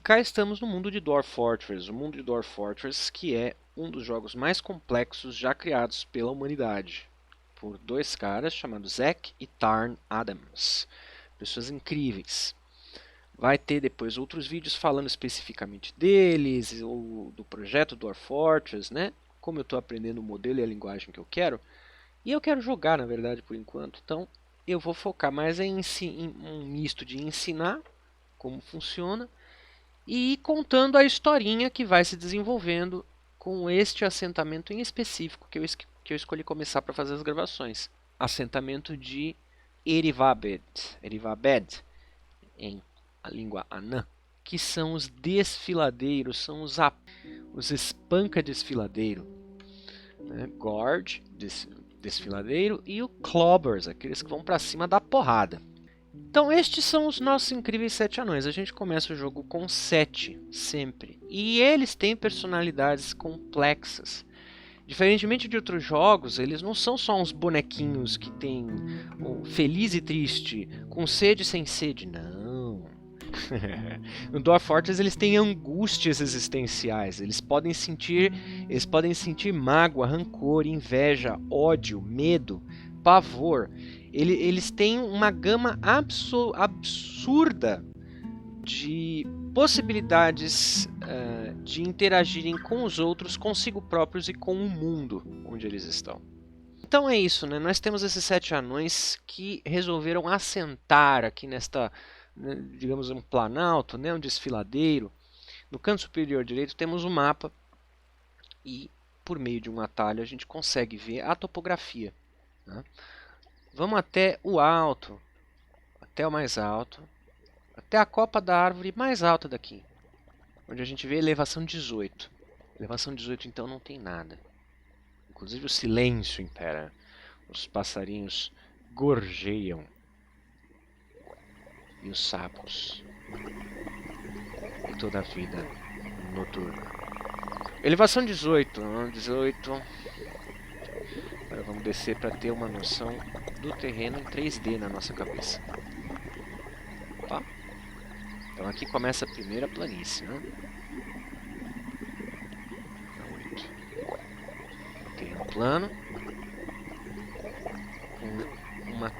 cá estamos no mundo de Dwarf Fortress, o mundo de Dwarf Fortress que é um dos jogos mais complexos já criados pela humanidade, por dois caras chamados Zack e Tarn Adams, pessoas incríveis. Vai ter depois outros vídeos falando especificamente deles, ou do projeto Dwarf Fortress, né? Como eu estou aprendendo o modelo e a linguagem que eu quero. E eu quero jogar, na verdade, por enquanto. Então, eu vou focar mais em um misto de ensinar como funciona e ir contando a historinha que vai se desenvolvendo com este assentamento em específico que eu escolhi começar para fazer as gravações. Assentamento de Erivabed, em a língua anã, que são os desfiladeiros, são os espanca-desfiladeiro, né? Gorge, desfiladeiro, e o Clobbers, aqueles que vão para cima da porrada. Então estes são os nossos incríveis 7 anões. A gente começa o jogo com 7, sempre. E eles têm personalidades complexas. Diferentemente de outros jogos, eles não são só uns bonequinhos que tem feliz e triste, com sede e sem sede, não. No Dwarf Fortress eles têm angústias existenciais, eles podem sentir mágoa, rancor, inveja, ódio, medo, pavor. Eles têm uma gama absurda de possibilidades de interagirem com os outros, consigo próprios e com o mundo onde eles estão. Então é isso, né? Nós temos esses 7 anões que resolveram assentar aqui nesta, digamos, um planalto, né? Um desfiladeiro. No canto superior direito temos o mapa e por meio de um atalho a gente consegue ver a topografia, né? Vamos até o alto, até o mais alto, até a copa da árvore mais alta daqui, onde a gente vê elevação 18. Elevação 18 então não tem nada. Inclusive o silêncio impera. Os passarinhos gorjeiam. E os sapos. E toda a vida noturna. Elevação 18. Agora vamos descer para ter uma noção do terreno em 3D na nossa cabeça. Opa. Então aqui começa a primeira planície, né? 8. Terreno plano. Com uma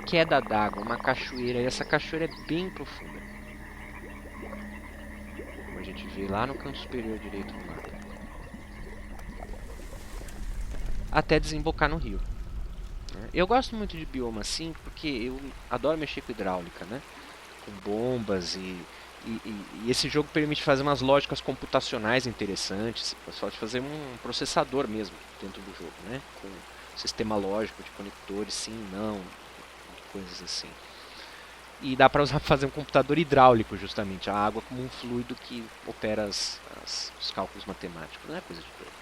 queda d'água, uma cachoeira. E essa cachoeira é bem profunda. Como a gente vê lá no canto superior direito do mapa. Até desembocar no rio. Eu gosto muito de bioma assim porque eu adoro mexer com hidráulica, né? Com bombas e esse jogo permite fazer umas lógicas computacionais interessantes. Você pode fazer um processador mesmo dentro do jogo, né? Com sistema lógico de conectores, sim, não, coisas assim. E dá para fazer um computador hidráulico justamente, a água como um fluido que opera os cálculos matemáticos, não é coisa de doido.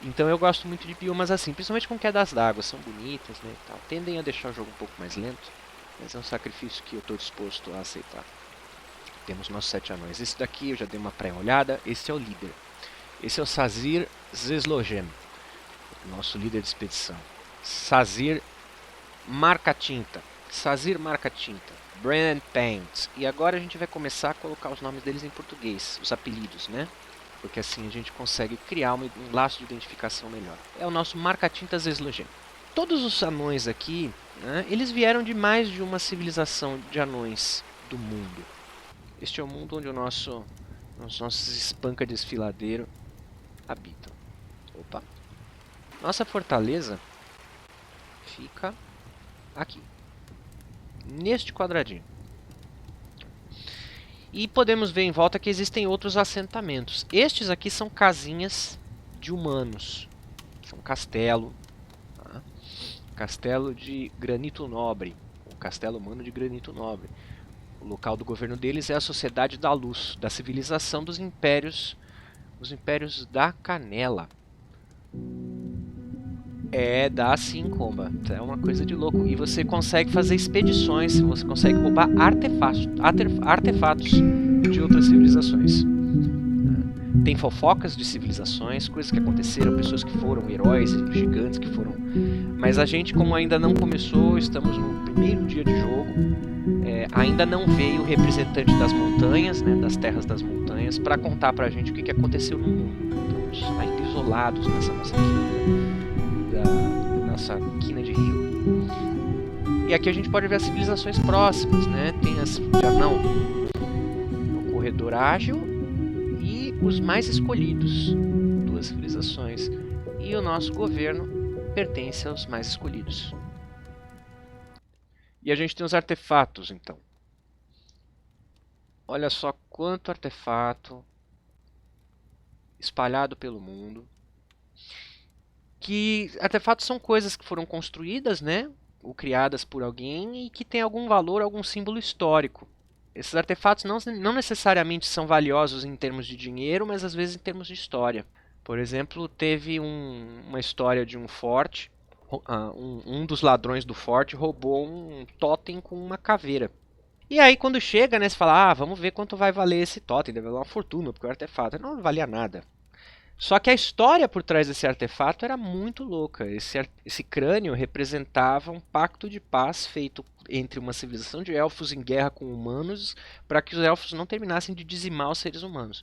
Então eu gosto muito de biomas assim, principalmente com quedas d'água, são bonitas, né, e tal. Tendem a deixar o jogo um pouco mais lento, mas é um sacrifício que eu estou disposto a aceitar. Temos nossos 7 anões. Esse daqui eu já dei uma pré-olhada, esse é o líder. Esse é o Sazir Zeslogem, nosso líder de expedição. Sazir Marca-Tinta, Brand Paint. E agora a gente vai começar a colocar os nomes deles em português, os apelidos, né? Porque assim a gente consegue criar um laço de identificação melhor. É o nosso Marca-Tinta Zeslogem. Todos os anões aqui, né, eles vieram de mais de uma civilização de anões do mundo. Este é o mundo onde os nossos espanca-desfiladeiro habitam. Opa! Nossa fortaleza fica aqui, neste quadradinho. E podemos ver em volta que existem outros assentamentos. Estes aqui são casinhas de humanos. São castelo. Tá? Castelo de granito nobre. O castelo humano de granito nobre. O local do governo deles é a Sociedade da Luz, da civilização dos impérios. Os impérios da Canela. Dá sim, comba. É uma coisa de louco. E você consegue fazer expedições, você consegue roubar artefatos de outras civilizações. tem fofocas de civilizações, coisas que aconteceram, pessoas que foram heróis, gigantes que foram. Mas a gente, como ainda não começou, estamos no primeiro dia de jogo, ainda não veio o representante das montanhas, né, das terras das montanhas, para contar pra gente o que aconteceu no mundo. Estamos ainda isolados nessa nossa quina de rio. E aqui a gente pode ver as civilizações próximas, né? Tem as de anão, o corredor ágil e os mais escolhidos, duas civilizações. E o nosso governo pertence aos mais escolhidos. E a gente tem os artefatos, então. Olha só quanto artefato espalhado pelo mundo. Que artefatos são coisas que foram construídas, né? Ou criadas por alguém e que tem algum valor, algum símbolo histórico. Esses artefatos não necessariamente são valiosos em termos de dinheiro, mas às vezes em termos de história. Por exemplo, teve uma história de um forte. Um dos ladrões do forte roubou um totem com uma caveira. E aí quando chega, né, você fala, vamos ver quanto vai valer esse totem, deve valer uma fortuna, porque o artefato não valia nada. Só que a história por trás desse artefato era muito louca. Esse crânio representava um pacto de paz feito entre uma civilização de elfos em guerra com humanos para que os elfos não terminassem de dizimar os seres humanos.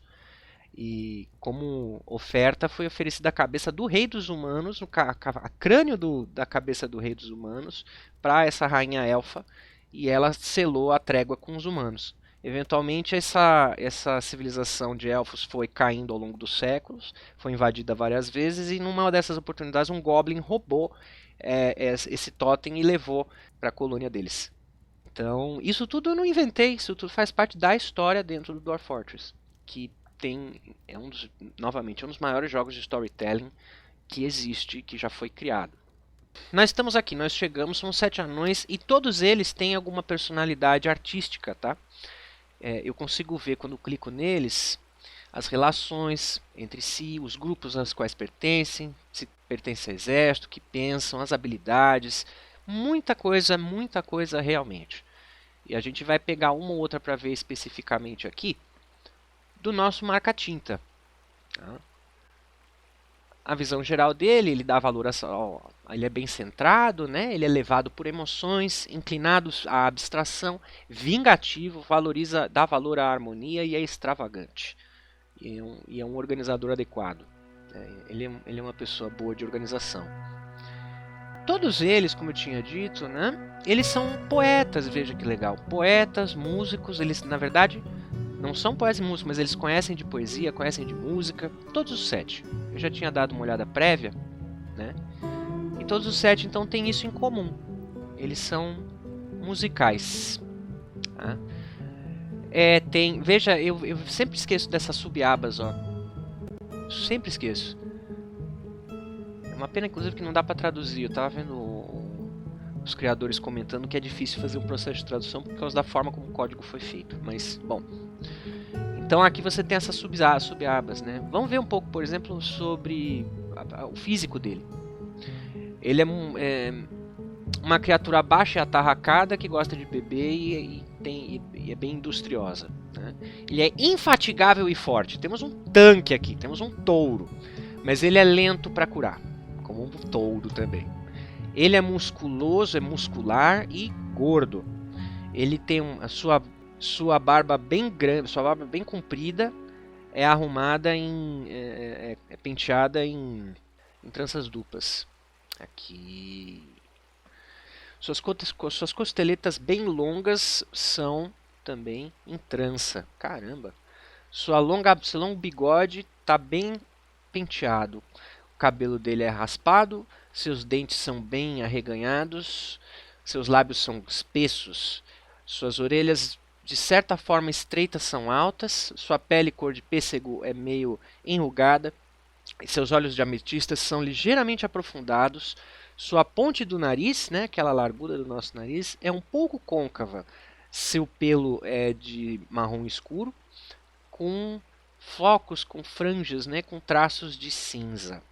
E como oferta foi oferecida a cabeça do rei dos humanos, a crânio da cabeça do rei dos humanos, para essa rainha elfa, e ela selou a trégua com os humanos. Eventualmente essa civilização de elfos foi caindo ao longo dos séculos, foi invadida várias vezes e numa dessas oportunidades um goblin roubou esse totem e levou para a colônia deles. Então isso tudo eu não inventei, isso tudo faz parte da história dentro do Dwarf Fortress, que novamente, um dos maiores jogos de storytelling que existe, que já foi criado. Nós estamos aqui, nós chegamos, são 7 anões e todos eles têm alguma personalidade artística, tá? Eu consigo ver quando clico neles as relações entre si, os grupos aos quais pertencem, se pertencem ao exército, que pensam, as habilidades, muita coisa realmente. E a gente vai pegar uma ou outra para ver especificamente aqui do nosso marca-tinta. Tá? A visão geral dele, ele dá valor ele é bem centrado, né? Ele é levado por emoções, inclinado à abstração, vingativo, dá valor à harmonia e é extravagante. E é um organizador adequado. Ele é uma pessoa boa de organização. Todos eles, como eu tinha dito, né? Eles são poetas, veja que legal. Poetas, músicos, eles na verdade não são poetas e músicos, mas eles conhecem de poesia, conhecem de música, todos os 7. Eu já tinha dado uma olhada prévia, né? E todos os 7 então têm isso em comum. Eles são musicais. Tá? Veja, eu sempre esqueço dessas subabas, ó. Sempre esqueço. É uma pena, inclusive, que não dá para traduzir. Eu tava vendo os criadores comentando que é difícil fazer um processo de tradução por causa da forma como o código foi feito. Mas, bom. Então aqui você tem essas subabas, né? Vamos ver um pouco, por exemplo, sobre o físico dele. Ele é uma criatura baixa e atarracada que gosta de beber e é bem industriosa. Né? Ele é infatigável e forte. Temos um tanque aqui, temos um touro. Mas ele é lento para curar, como um touro também. Ele é musculoso, é muscular e gordo. Ele tem a sua barba bem grande, sua barba bem comprida, é arrumada é penteada em tranças duplas. Aqui. Suas costeletas bem longas são também em trança. Caramba! Seu longo bigode está bem penteado. O cabelo dele é raspado, seus dentes são bem arreganhados, seus lábios são espessos, suas orelhas de certa forma estreitas são altas, sua pele cor de pêssego é meio enrugada, e seus olhos de ametista são ligeiramente aprofundados, sua ponte do nariz, né, aquela largura do nosso nariz, é um pouco côncava, seu pelo é de marrom escuro, com focos, com franjas, né, com traços de cinza.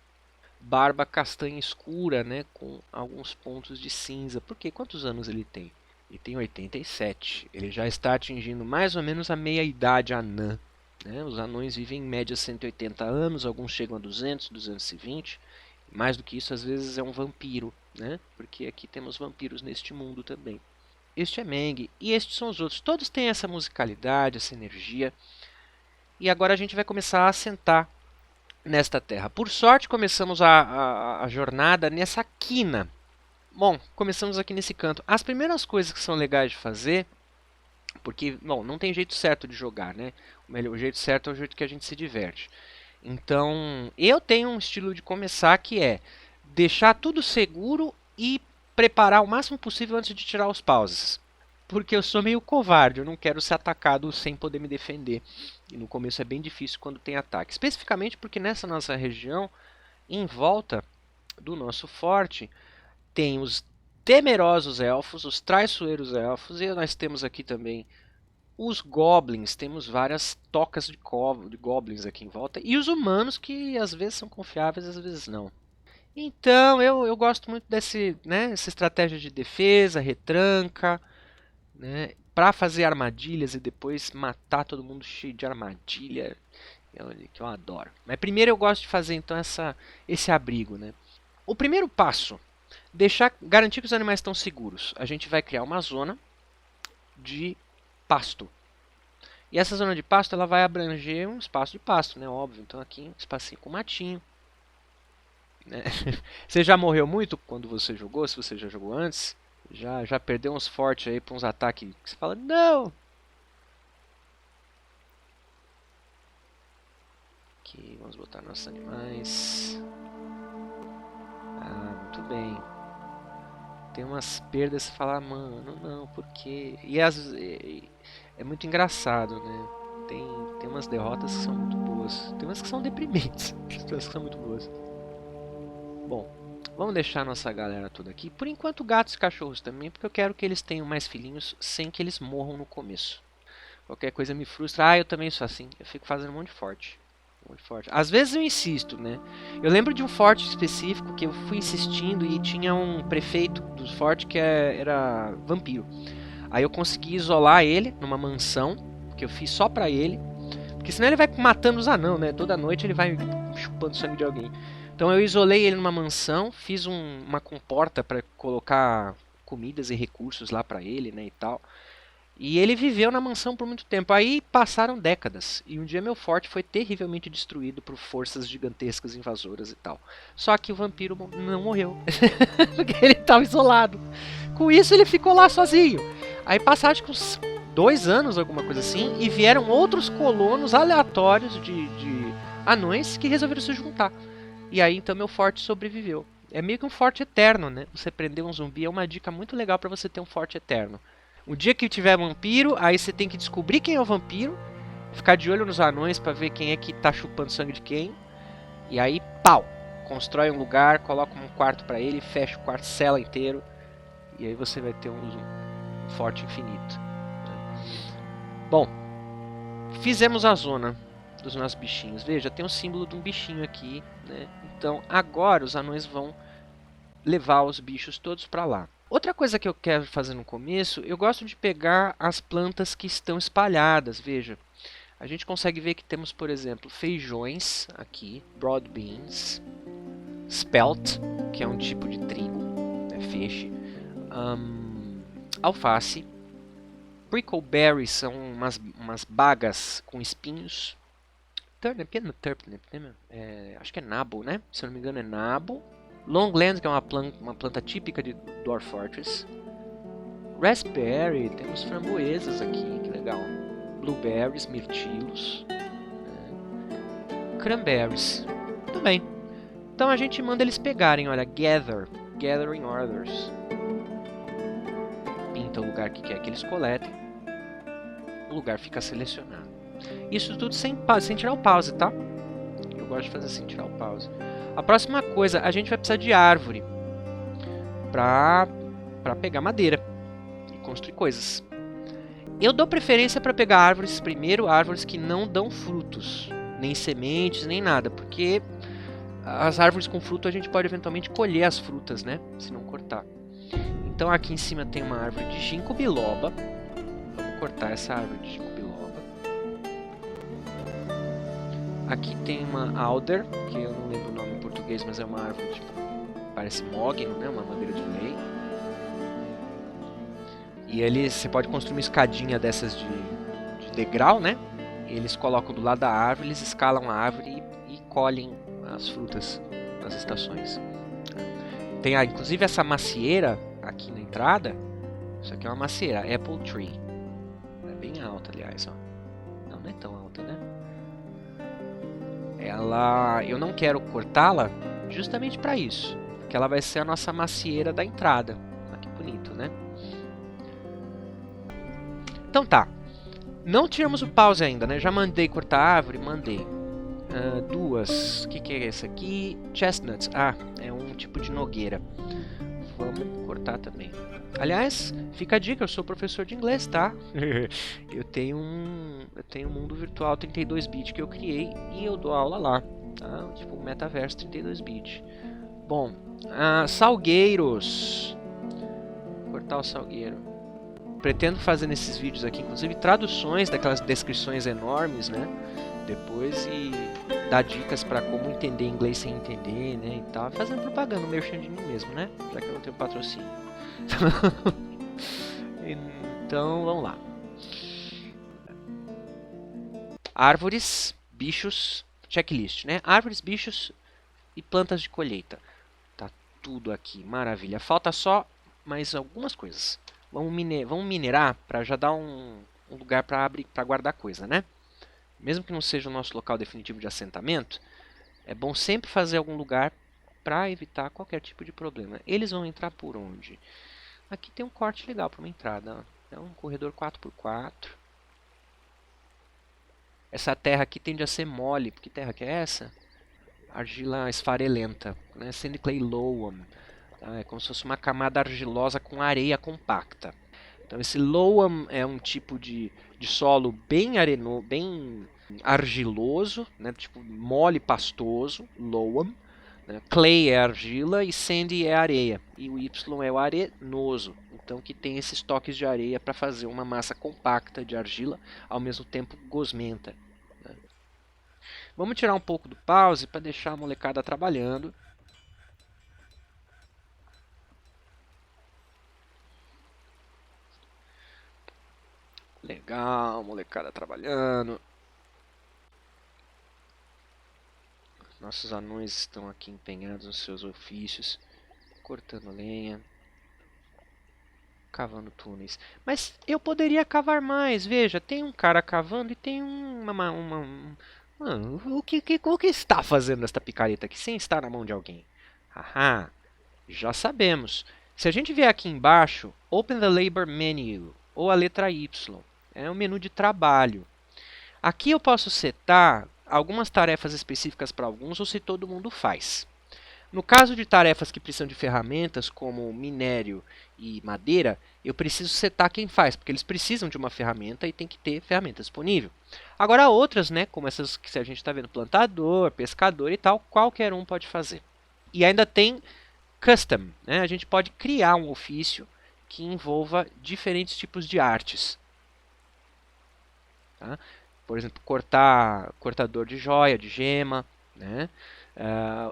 Barba castanha escura, né, com alguns pontos de cinza. Por quê? Quantos anos ele tem? Ele tem 87. Ele já está atingindo mais ou menos a meia-idade anã. né? Os anões vivem em média 180 anos, alguns chegam a 200, 220. Mais do que isso, às vezes é um vampiro, né? Porque aqui temos vampiros neste mundo também. Este é Meng e estes são os outros. Todos têm essa musicalidade, essa energia. E agora a gente vai começar a assentar nesta terra. Por sorte, começamos a jornada nessa quina. Bom, começamos aqui nesse canto. As primeiras coisas que são legais de fazer, porque, bom, não tem jeito certo de jogar, né? O jeito certo é o jeito que a gente se diverte. Então, eu tenho um estilo de começar que é deixar tudo seguro e preparar o máximo possível antes de tirar os pauses. Porque eu sou meio covarde, eu não quero ser atacado sem poder me defender. E no começo é bem difícil quando tem ataque. Especificamente porque nessa nossa região, em volta do nosso forte, tem os temerosos elfos, os traiçoeiros elfos, e nós temos aqui também os goblins, temos várias tocas de goblins aqui em volta, e os humanos que às vezes são confiáveis, às vezes não. Então eu gosto muito essa estratégia de defesa, retranca, né, para fazer armadilhas e depois matar todo mundo cheio de armadilha, que eu adoro. Mas primeiro eu gosto de fazer então esse abrigo, né? O primeiro passo, garantir que os animais estão seguros. A gente vai criar uma zona de pasto. E essa zona de pasto ela vai abranger um espaço de pasto, né? Óbvio. Então aqui um espacinho com matinho. Né? Você já morreu muito quando você jogou? Se você já jogou antes? Já perdeu uns fortes aí para uns ataques que você fala, não! Aqui, vamos botar nossos animais. Ah, muito bem. Tem umas perdas que você fala, mano, não, por quê? É muito engraçado, né? Tem umas derrotas que são muito boas. Tem umas que são deprimentes. Tem umas que são muito boas. Bom, vamos deixar nossa galera toda aqui. Por enquanto, gatos e cachorros também, porque eu quero que eles tenham mais filhinhos sem que eles morram no começo. Qualquer coisa me frustra. Ah, eu também sou assim. Eu fico fazendo um monte de forte. Muito forte. Às vezes eu insisto, né? Eu lembro de um forte específico que eu fui insistindo e tinha um prefeito do forte que era vampiro. Aí eu consegui isolar ele numa mansão, que eu fiz só pra ele. Porque senão ele vai matando os anãos, né? Toda noite ele vai chupando sangue de alguém. Então eu isolei ele numa mansão, fiz uma comporta pra colocar comidas e recursos lá pra ele, né? E tal. E ele viveu na mansão por muito tempo. Aí passaram décadas. E um dia meu forte foi terrivelmente destruído por forças gigantescas invasoras e tal. Só que o vampiro não morreu. Porque ele estava isolado. Com isso ele ficou lá sozinho. Aí passaram acho que uns 2 anos, alguma coisa assim. E vieram outros colonos aleatórios de anões que resolveram se juntar. E aí então meu forte sobreviveu. É meio que um forte eterno, né? Você prender um zumbi é uma dica muito legal para você ter um forte eterno. O dia que tiver vampiro, aí você tem que descobrir quem é o vampiro, ficar de olho nos anões para ver quem é que tá chupando sangue de quem. E aí, pau! Constrói um lugar, coloca um quarto para ele, fecha o quarto, sela inteiro. E aí você vai ter um forte infinito. Bom, fizemos a zona dos nossos bichinhos. Veja, tem um símbolo de um bichinho aqui, né? Então agora os anões vão levar os bichos todos para lá. Outra coisa que eu quero fazer no começo, eu gosto de pegar as plantas que estão espalhadas. Veja, a gente consegue ver que temos, por exemplo, feijões aqui, broad beans, spelt, que é um tipo de trigo, né, feixe, alface, prickleberries são umas bagas com espinhos, turnip, acho que é nabo, né? Se eu não me engano é nabo. Longland, que é uma planta típica de Dwarf Fortress. Raspberry, temos framboesas aqui, que legal. Blueberries, mirtilos. Cranberries. Tudo bem. Então a gente manda eles pegarem, olha, gathering orders. Pinta o lugar que quer que eles coletem. O lugar fica selecionado. Isso tudo sem tirar o pause, tá? Eu gosto de fazer sem tirar o pause. A próxima coisa, a gente vai precisar de árvore para pegar madeira e construir coisas. Eu dou preferência para pegar árvores primeiro, árvores que não dão frutos, nem sementes, nem nada, porque as árvores com fruto a gente pode eventualmente colher as frutas, né? Se não cortar. Então aqui em cima tem uma árvore de ginkgo biloba. Vamos cortar essa árvore de ginkgo biloba. Aqui tem uma alder, que eu não lembro o nome em português, mas é uma árvore tipo, parece mogno, né? Uma madeira de lei. E eles, você pode construir uma escadinha dessas de degrau, né? E eles colocam do lado da árvore, eles escalam a árvore e colhem as frutas nas estações. Tem inclusive essa macieira aqui na entrada. Isso aqui é uma macieira, Apple Tree. É bem alta, aliás, ó. Não é tão alta, né? Eu não quero cortá-la justamente para isso, porque ela vai ser a nossa macieira da entrada. Olha que bonito, né? Então tá. Não tiramos o pause ainda, né? Já mandei cortar a árvore, mandei. Duas. O que é esse aqui? Chestnuts. Ah, é um tipo de nogueira. Vamos cortar também. Aliás, fica a dica, eu sou professor de inglês, tá? eu tenho um mundo virtual 32-bit que eu criei e eu dou aula lá, tá? Tipo um metaverso 32-bit. Bom, salgueiros. Vou cortar o salgueiro. Pretendo fazer nesses vídeos aqui, inclusive, traduções daquelas descrições enormes, né? Depois e dar dicas para como entender inglês sem entender, né? E tal. Fazendo propaganda, merchan de mim mesmo, né? Já que eu não tenho patrocínio. Então, vamos lá. Árvores, bichos, checklist, né? Árvores, bichos e plantas de colheita. Tá tudo aqui, maravilha. Falta só mais algumas coisas. Vamos minerar para já dar um lugar para guardar coisa, né? Mesmo que não seja o nosso local definitivo de assentamento, é bom sempre fazer algum lugar para evitar qualquer tipo de problema. Eles vão entrar por onde? Aqui tem um corte legal para uma entrada. É um corredor 4x4. Essa terra aqui tende a ser mole. Que terra que é essa? Argila esfarelenta, né? Sandy Clay Loam. Tá? É como se fosse uma camada argilosa com areia compacta. Então esse loam é um tipo de solo bem bem argiloso, né? Tipo mole pastoso, loam. Né? Clay é argila e sandy é areia. E o Y é o arenoso. Então que tem esses toques de areia para fazer uma massa compacta de argila, ao mesmo tempo gosmenta. Né? Vamos tirar um pouco do pause para deixar a molecada trabalhando. Legal, molecada trabalhando. Nossos anões estão aqui empenhados nos seus ofícios, cortando lenha, cavando túneis. Mas eu poderia cavar mais, veja, tem um cara cavando e tem Mano, o que está fazendo esta picareta aqui sem estar na mão de alguém? Haha, já sabemos. Se a gente vier aqui embaixo, Open the Labor Menu, ou a letra Y, é o menu de trabalho. Aqui eu posso setar algumas tarefas específicas para alguns ou se todo mundo faz. No caso de tarefas que precisam de ferramentas como minério e madeira, eu preciso setar quem faz, porque eles precisam de uma ferramenta e tem que ter ferramenta disponível. Agora outras, né, como essas que a gente está vendo, plantador, pescador e tal, qualquer um pode fazer. E ainda tem custom, né? A gente pode criar um ofício que envolva diferentes tipos de artes. Tá? Por exemplo, cortador de joia, de gema, né?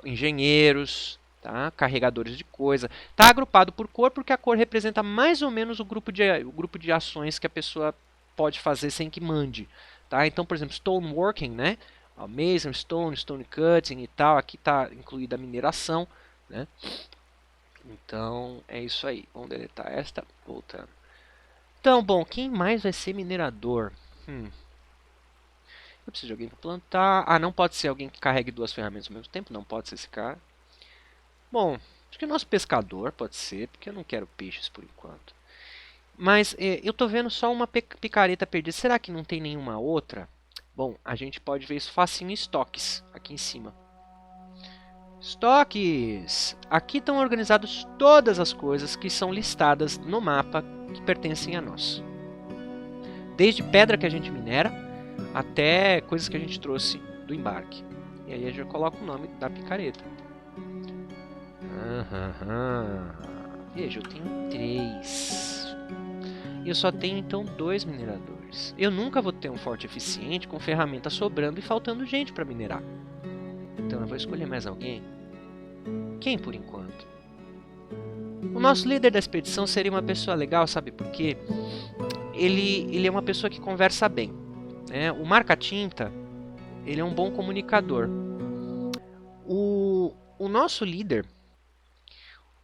Engenheiros, tá? Carregadores de coisa. Está agrupado por cor porque a cor representa mais ou menos o grupo de ações que a pessoa pode fazer sem que mande. Tá? Então, por exemplo, stoneworking, né? Mason, stone cutting e tal. Aqui está incluída a mineração. Né? Então, é isso aí. Vamos deletar esta. Voltando. Então, bom, quem mais vai ser minerador? Eu preciso de alguém para plantar. Ah, não pode ser alguém que carregue duas ferramentas ao mesmo tempo. Não pode ser esse cara. Bom, acho que o nosso pescador pode ser, porque eu não quero peixes por enquanto. Mas eu estou vendo só uma picareta perdida. Será que não tem nenhuma outra? Bom, a gente pode ver isso facinho em estoques, aqui em cima. Estoques! Aqui estão organizadas todas as coisas que são listadas no mapa que pertencem a nós. Desde pedra que a gente minera, até coisas que a gente trouxe do embarque. E aí a gente coloca o nome da picareta. Veja, eu tenho 3. e eu só tenho então 2 mineradores. Eu nunca vou ter um forte eficiente com ferramenta sobrando e faltando gente para minerar. Então eu vou escolher mais alguém. Quem por enquanto? O nosso líder da expedição seria uma pessoa legal, sabe por quê? Ele é uma pessoa que conversa bem, né? O marca-tinta, ele é um bom comunicador. O nosso líder,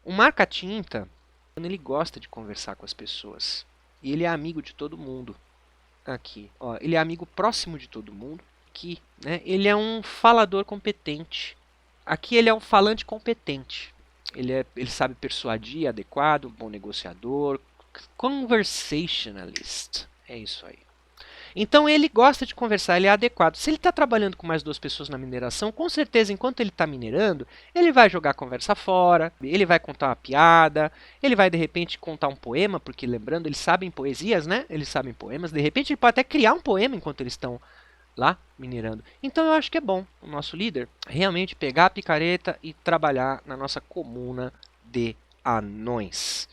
o marca-tinta, ele gosta de conversar com as pessoas. E ele é amigo de todo mundo. Aqui, ó, ele é amigo próximo de todo mundo. Aqui, né? Ele é um falador competente. Aqui ele é um falante competente. Ele sabe persuadir, adequado, um bom negociador, conversationalist. É isso aí. Então ele gosta de conversar, ele é adequado. Se ele está trabalhando com mais 2 pessoas na mineração, com certeza, enquanto ele está minerando, ele vai jogar a conversa fora, ele vai contar uma piada, ele vai de repente contar um poema, porque lembrando, eles sabem poesias, né? Eles sabem poemas, de repente ele pode até criar um poema enquanto eles estão lá minerando. Então eu acho que é bom o nosso líder realmente pegar a picareta e trabalhar na nossa comuna de anões.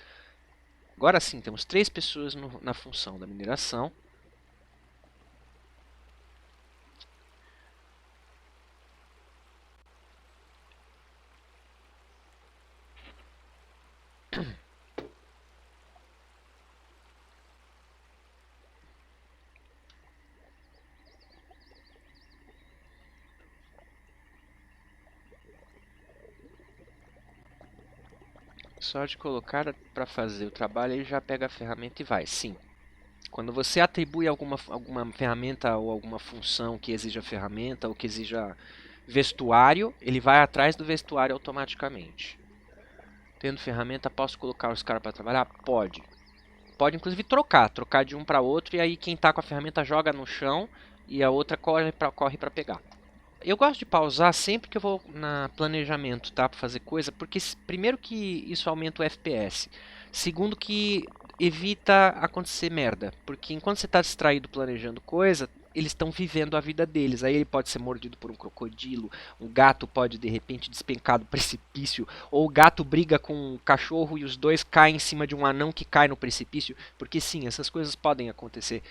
Agora sim, temos 3 pessoas na função da mineração. Só de colocar para fazer o trabalho, ele já pega a ferramenta e vai. Sim. Quando você atribui alguma ferramenta ou alguma função que exija ferramenta ou que exija vestuário, ele vai atrás do vestuário automaticamente. Tendo ferramenta, posso colocar os caras para trabalhar? Pode. Pode inclusive trocar de um para outro, e aí quem está com a ferramenta joga no chão e a outra corre para pegar. Eu gosto de pausar sempre que eu vou na planejamento, tá, para fazer coisa, porque primeiro que isso aumenta o FPS, segundo que evita acontecer merda, porque enquanto você está distraído planejando coisa, eles estão vivendo a vida deles. Aí ele pode ser mordido por um crocodilo, um gato pode de repente despencar do precipício, ou o gato briga com um cachorro e os dois caem em cima de um anão que cai no precipício, porque sim, essas coisas podem acontecer.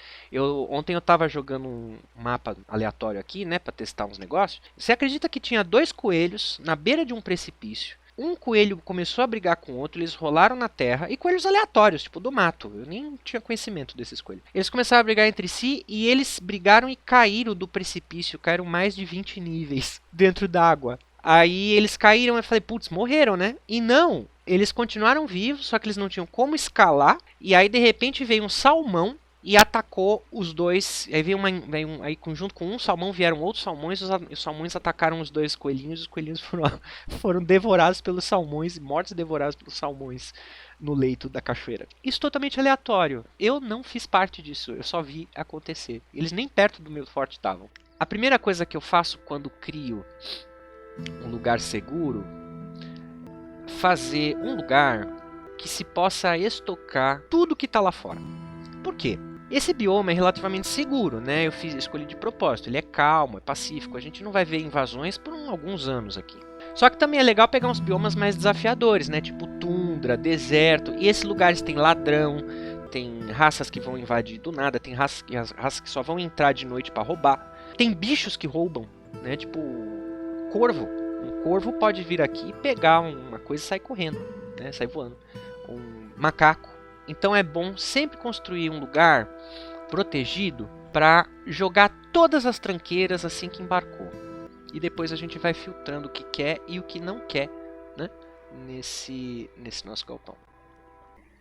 Ontem eu estava jogando um mapa aleatório aqui, né, para testar uns negócios. Você acredita que tinha 2 coelhos na beira de um precipício? Um coelho começou a brigar com o outro, eles rolaram na terra, e coelhos aleatórios, tipo do mato, eu nem tinha conhecimento desses coelhos. Eles começaram a brigar entre si, e eles brigaram e caíram do precipício, caíram mais de 20 níveis dentro d'água. Aí eles caíram, eu falei, putz, morreram, né? E não, eles continuaram vivos, só que eles não tinham como escalar, e aí de repente veio um salmão, e atacou os dois. Aí aí junto com um salmão vieram outros salmões. Os salmões atacaram os 2 coelhinhos. E os coelhinhos foram devorados pelos salmões, mortos e devorados pelos salmões no leito da cachoeira. Isso totalmente aleatório. Eu não fiz parte disso. Eu só vi acontecer. Eles nem perto do meu forte estavam. A primeira coisa que eu faço quando crio um lugar seguro, fazer um lugar que se possa estocar tudo que está lá fora. Por quê? Esse bioma é relativamente seguro, né? Escolhi de propósito. Ele é calmo, é pacífico. A gente não vai ver invasões por alguns anos aqui. Só que também é legal pegar uns biomas mais desafiadores, né? Tipo tundra, deserto. E esses lugares tem ladrão, tem raças que vão invadir do nada, tem raças que só vão entrar de noite para roubar. Tem bichos que roubam, né? Tipo corvo. Um corvo pode vir aqui, pegar uma coisa e sair correndo, né? Sair voando. Um macaco. Então é bom sempre construir um lugar protegido para jogar todas as tranqueiras assim que embarcou. E depois a gente vai filtrando o que quer e o que não quer, né? Nesse nosso galpão.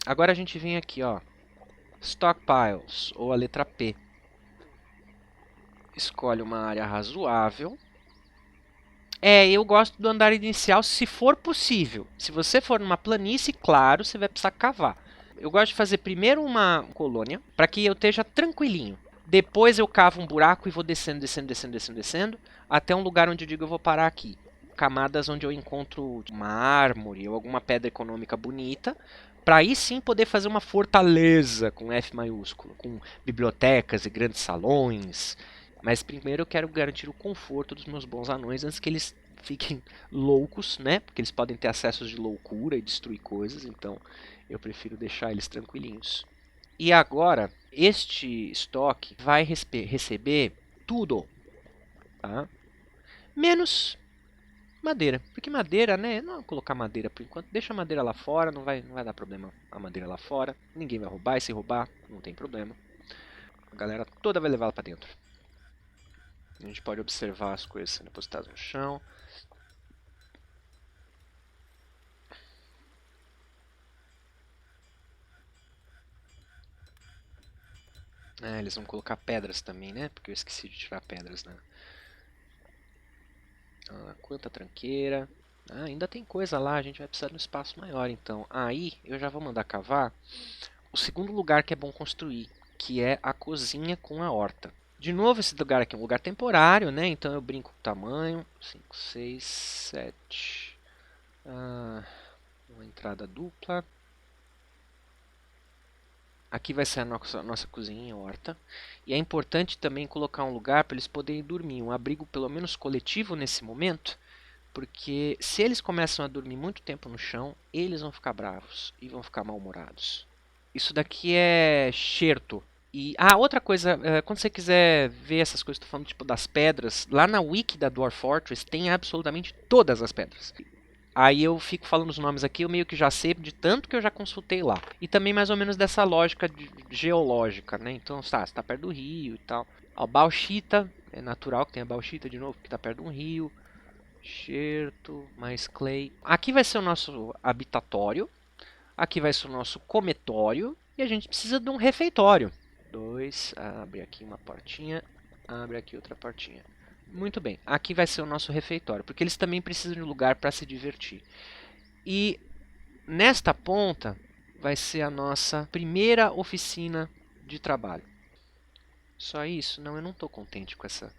Agora a gente vem aqui, ó, Stockpiles, ou a letra P. Escolhe uma área razoável. Eu gosto do andar inicial se for possível. Se você for numa planície, claro, você vai precisar cavar. Eu gosto de fazer primeiro uma colônia, para que eu esteja tranquilinho. Depois eu cavo um buraco e vou descendo, até um lugar onde eu digo eu vou parar aqui. Camadas onde eu encontro uma árvore ou alguma pedra econômica bonita, para aí sim poder fazer uma fortaleza com F maiúsculo, com bibliotecas e grandes salões. Mas primeiro eu quero garantir o conforto dos meus bons anões antes que eles fiquem loucos, né? Porque eles podem ter acessos de loucura e destruir coisas, então eu prefiro deixar eles tranquilinhos. E agora, este estoque vai receber tudo, tá? Menos madeira. Porque madeira, né? Não colocar madeira por enquanto. Deixa a madeira lá fora, não vai dar problema a madeira lá fora. Ninguém vai roubar, e se roubar, não tem problema. A galera toda vai levar ela pra dentro. A gente pode observar as coisas sendo depositadas no chão. Eles vão colocar pedras também, né? Porque eu esqueci de tirar pedras, né? Quanta tranqueira. Ainda tem coisa lá, a gente vai precisar de um espaço maior, então. Aí, eu já vou mandar cavar o segundo lugar que é bom construir, que é a cozinha com a horta. De novo, esse lugar aqui é um lugar temporário, né? Então eu brinco com o tamanho. 5, 6, 7. Uma entrada dupla. Aqui vai ser a nossa cozinha, horta. E é importante também colocar um lugar para eles poderem dormir, um abrigo pelo menos coletivo nesse momento, porque se eles começam a dormir muito tempo no chão, eles vão ficar bravos e vão ficar mal-humorados. Isso daqui é Xerto. E outra coisa, quando você quiser ver essas coisas, estou falando tipo das pedras, lá na wiki da Dwarf Fortress tem absolutamente todas as pedras. Aí eu fico falando os nomes aqui, eu meio que já sei de tanto que eu já consultei lá. E também mais ou menos dessa lógica geológica, né? Então, você está perto do rio e tal. Bauxita, é natural que tenha bauxita de novo, porque está perto de um rio. Xerto, mais clay. Aqui vai ser o nosso habitatório. Aqui vai ser o nosso cometório. E a gente precisa de um refeitório. 2, abre aqui uma portinha, abre aqui outra portinha. Muito bem, aqui vai ser o nosso refeitório, porque eles também precisam de um lugar para se divertir. E nesta ponta vai ser a nossa primeira oficina de trabalho. Só isso? Não, eu não estou contente com essa.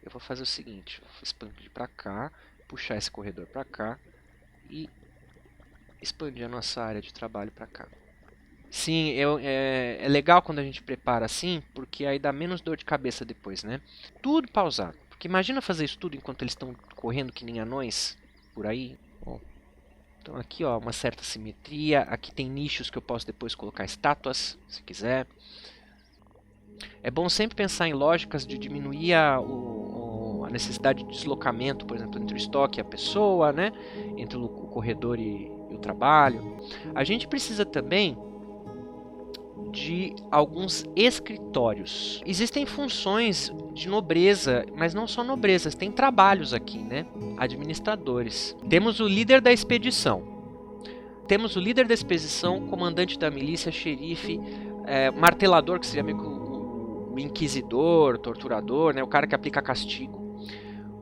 Eu vou fazer o seguinte, vou expandir para cá, puxar esse corredor para cá e expandir a nossa área de trabalho para cá. Sim, é legal quando a gente prepara assim, porque aí dá menos dor de cabeça depois, né? Tudo pausado. Porque imagina fazer isso tudo enquanto eles estão correndo que nem anões por aí. Ó. Então aqui, ó, uma certa simetria. Aqui tem nichos que eu posso depois colocar estátuas, se quiser. É bom sempre pensar em lógicas de diminuir a necessidade de deslocamento, por exemplo, entre o estoque e a pessoa, né? Entre o corredor e o trabalho. A gente precisa também de alguns escritórios. Existem funções de nobreza, mas não só nobrezas, tem trabalhos aqui, né? Administradores. Temos o líder da expedição. Temos o líder da expedição, comandante da milícia, xerife, martelador, que seria meio que o inquisidor, torturador, né? O cara que aplica castigo.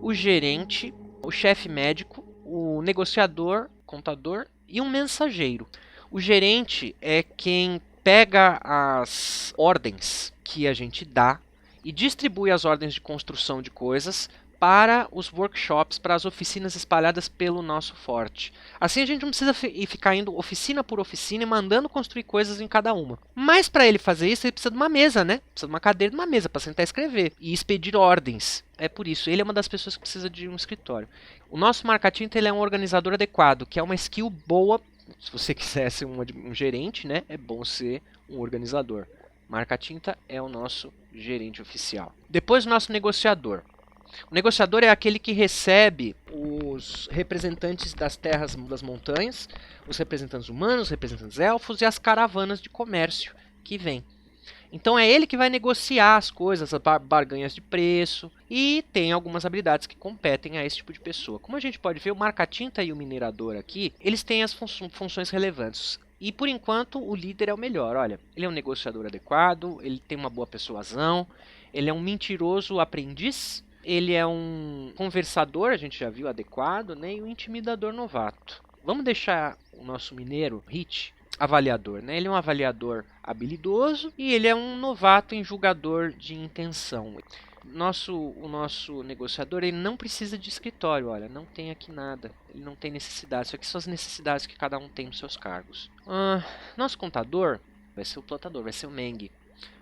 O gerente, o chefe médico, o negociador, contador e um mensageiro. O gerente é quem pega as ordens que a gente dá e distribui as ordens de construção de coisas para os workshops, para as oficinas espalhadas pelo nosso forte. Assim a gente não precisa ficar indo oficina por oficina e mandando construir coisas em cada uma. Mas para ele fazer isso, ele precisa de uma mesa, né? Precisa de uma cadeira e de uma mesa para sentar e escrever e expedir ordens. É por isso, ele é uma das pessoas que precisa de um escritório. O nosso marca-tinta ele é um organizador adequado, que é uma skill boa. Se você quiser ser um gerente, né, é bom ser um organizador. Marca-tinta é o nosso gerente oficial. Depois o nosso negociador. O negociador é aquele que recebe os representantes das terras das montanhas, os representantes humanos, os representantes elfos e as caravanas de comércio que vêm. Então é ele que vai negociar as coisas, as barganhas de preço, e tem algumas habilidades que competem a esse tipo de pessoa. Como a gente pode ver, o marca-tinta e o minerador aqui, eles têm as funções relevantes. E por enquanto o líder é o melhor. Olha, ele é um negociador adequado, ele tem uma boa persuasão, ele é um mentiroso aprendiz, ele é um conversador, a gente já viu, adequado, né? E um intimidador novato. Vamos deixar o nosso mineiro, Hit, avaliador, né? Ele é um avaliador habilidoso e ele é um novato em julgador de intenção. O nosso negociador ele não precisa de escritório, olha, não tem aqui nada, ele não tem necessidade, isso aqui são as necessidades que cada um tem nos seus cargos. Nosso contador vai ser o plantador, vai ser o Meng.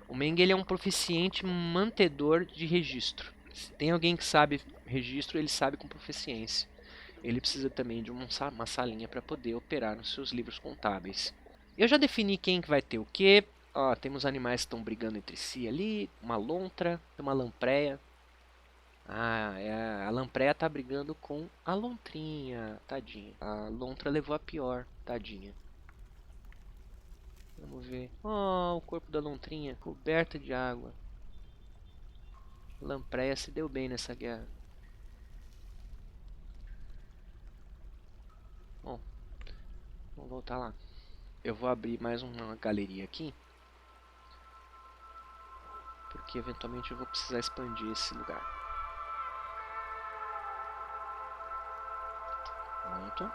O Meng ele é um proficiente mantedor de registro. Se tem alguém que sabe registro, ele sabe com proficiência. Ele precisa também de uma salinha para poder operar nos seus livros contábeis. Eu já defini quem que vai ter o quê. Ó, temos animais que estão brigando entre si ali. Uma lontra, uma lampreia. Ah, a lampreia tá brigando com a lontrinha, tadinha. A lontra levou a pior, tadinha. Vamos ver. Oh, o corpo da lontrinha coberta de água. A lampreia se deu bem nessa guerra. Bom, vamos voltar lá. Eu vou abrir mais uma galeria aqui. Porque eventualmente eu vou precisar expandir esse lugar. Pronto.